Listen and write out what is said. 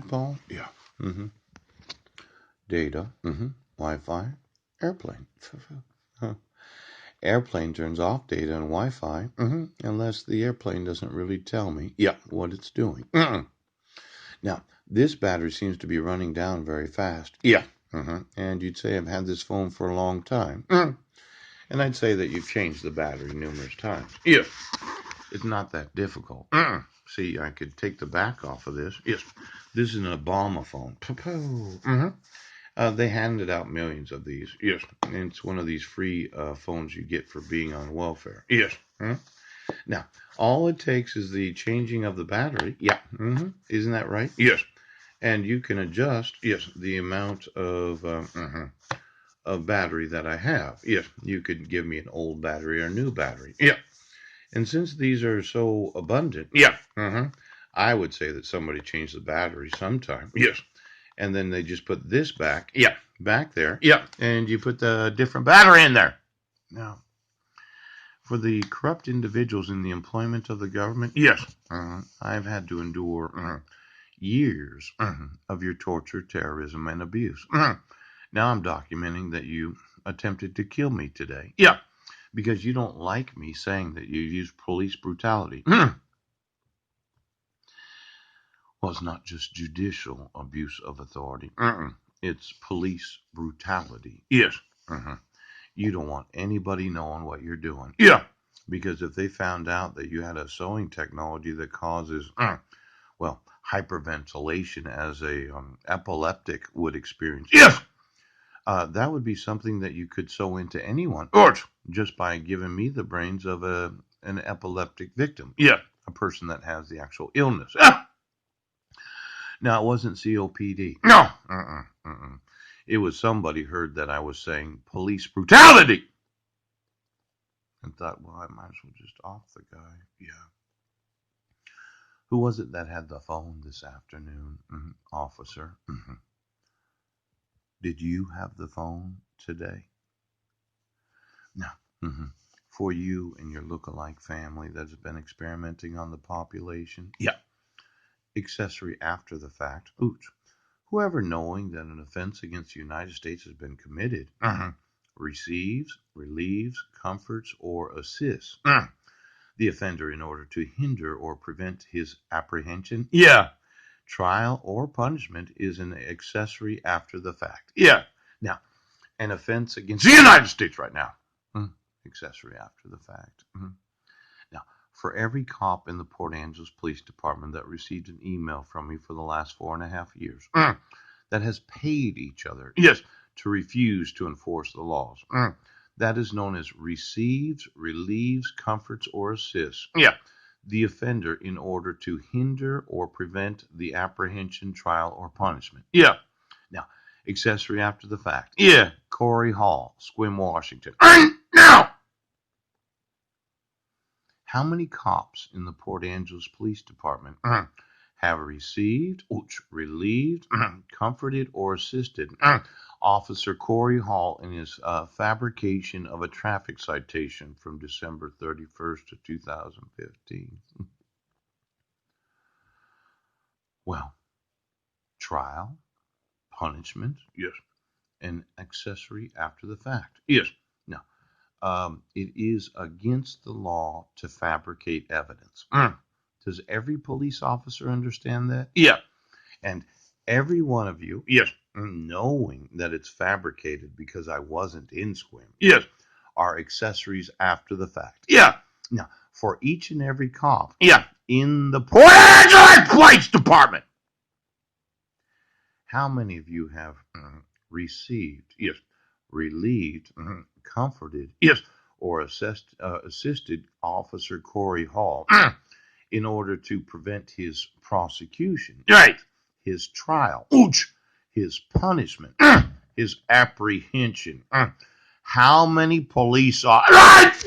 Paul? Yeah. Mm-hmm. Data. Mm-hmm. Wi-Fi. Airplane. Huh. Airplane turns off data and Wi-Fi unless the airplane doesn't really tell me, yeah, what it's doing. Now, this battery seems to be running down very fast. Yeah. And you'd say I've had this phone for a long time. And I'd say that you've changed the battery numerous times. Yeah. It's not that difficult. See, I could take the back off of this. Yes. This is an Obama phone. They handed out millions of these. Yes. And it's one of these free phones you get for being on welfare. Yes. Now, all it takes is the changing of the battery. Yeah. Isn't that right? Yes. And you can adjust, yes, the amount of battery that I have. Yes. You could give me an old battery or a new battery. Yeah. And since these are so abundant, yeah, I would say that somebody changed the battery sometime. Yes. And then they just put this back. Yeah. Back there. Yeah. And you put the different battery in there. Now, for the corrupt individuals in the employment of the government, yes, I've had to endure years of your torture, terrorism, and abuse. Now I'm documenting that you attempted to kill me today. Yeah. Because you don't like me saying that you use police brutality. Well, it's not just judicial abuse of authority. It's police brutality. Yes. You don't want anybody knowing what you're doing. Yeah. Because if they found out that you had a sewing technology that causes, well, hyperventilation as a epileptic would experience. Yes. That would be something that you could sew into anyone. Just by giving me the brains of an epileptic victim. Yeah. A person that has the actual illness. Now, it wasn't COPD. No. It was somebody heard that I was saying police brutality and thought, well, I might as well just off the guy. Yeah. Who was it that had the phone this afternoon? Officer. Did you have the phone today? No. For you and your look-alike family that has been experimenting on the population? Yeah. Accessory after the fact. Ooch. Whoever knowing that an offense against the United States has been committed receives, relieves, comforts, or assists the offender in order to hinder or prevent his apprehension. Yeah. Trial or punishment is an accessory after the fact. Yeah. Now, an offense against the United States right now. Accessory after the fact. Now, for every cop in the Port Angeles Police Department that received an email from me for the last 4.5 years that has paid each other, yes, to refuse to enforce the laws, that is known as receives, relieves, comforts, or assists. Yeah. The offender in order to hinder or prevent the apprehension, trial, or punishment. Yeah. Now, accessory after the fact. Yeah. Corey Hall, Squim, Washington. Now! How many cops in the Port Angeles Police Department have received, relieved, comforted, or assisted Officer Corey Hall in his fabrication of a traffic citation from December 31st of 2015? Well, trial, punishment, yes, and accessory after the fact. Yes. Now, it is against the law to fabricate evidence. Does every police officer understand that? Yeah. And every one of you, yes, knowing that it's fabricated because I wasn't in Squim, yes, are accessories after the fact. Yeah. Now, for each and every cop, yeah, in the Port Angeles Police Department, how many of you have received, yes, relieved, comforted, yes, or assisted Officer Corey Hall in order to prevent his prosecution, right, his trial, his punishment, his apprehension? How many police officers?